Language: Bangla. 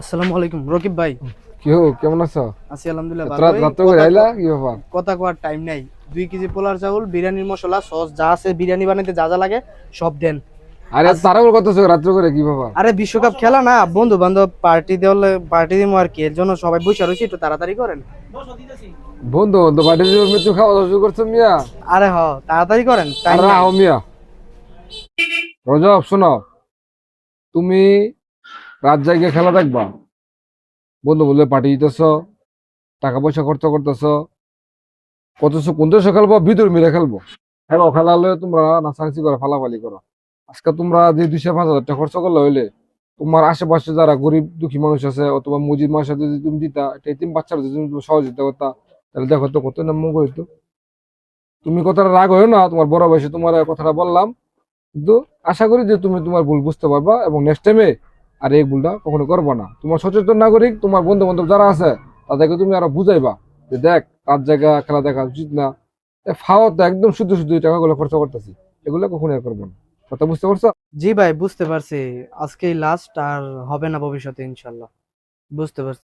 আসসালামু আলাইকুম রকিব ভাই। কি হো, কেমন আছো? আছি আলহামদুলিল্লাহ এত ভালো। রাত রাত্রে করে আইলা, কি ব্যাপার? কথা কোয়ার টাইম নাই। 2 কেজি পোলার চাউল, বিরিয়ানির মশলা, সস যা আছে বিরিয়ানি বানাইতে যা যা লাগে সব দেন। আরে আজ তাড়াহুড়ো করতেছো রাত্রে করে, কি ব্যাপার? আরে বিশ্বকাপ খেলা না, বন্ধু বান্ধব পার্টি দেওয়ালে পার্টি দিমু আর কি, এর জন্য সবাই বসে রয়েছে, একটু তাড়াতাড়ি করেন। বন্ধু বন্ধু পার্টি দিবস মৃত্যু খাওয়া দাওয়া শুরু করছো মিয়া? আরে তাড়াতাড়ি করেন, টাইম আরে নাই। রাহো মিয়া। রজব শোনো, তুমি রাত জায়গায় খেলা দেখবা, বন্ধু বলে পার্টি দিতেছো, টাকা পয়সা খরচ করতেছো, কতশো কোন দেশে খেলবো, ভিতর মিলে খেলবো। খেলো, খেলা হলে তোমরা নাচানাচি করে ফালাফালি করো। আজকে তোমরা যে 2,000-5,000 টাকা খরচ করলে হইলে, তোমার আশেপাশে যারা গরিব দুঃখী মানুষ আছে অথবা মুজিব মাসে যদি তুমি দিতা, এটা এতিম বাচ্চারা যদি তুমি সহযোগিতা করতা, তাহলে দেখো তো কত নাম মঙ্গল হইতো। তুমি কথাটা রাগ হইও না, তোমার বড় বয়সে তোমার এই কথাটা বললাম, কিন্তু আশা করি যে তুমি তোমার ভুল বুঝতে পারবা এবং নেক্সট টাইমে আর এই ভুলটা কখনো করবা না। তোমার সচেতন নাগরিক, তোমার বন্ধু বান্ধব যারা আছে তাদেরকে তুমি আরো বুঝাইবা যে দেখ, রাত জায়গা খেলা দেখা উচিত না। ফাও তো একদম শুধু শুধু এই টাকাগুলো খরচা করতেছি, এগুলো কখনো আর করবো না। কথা বুঝতে পারছো? জি ভাই বুঝতে পারছি, আজকেই লাস্ট, আর হবে না ভবিষ্যতে ইনশাল্লাহ। বুঝতে পারছি।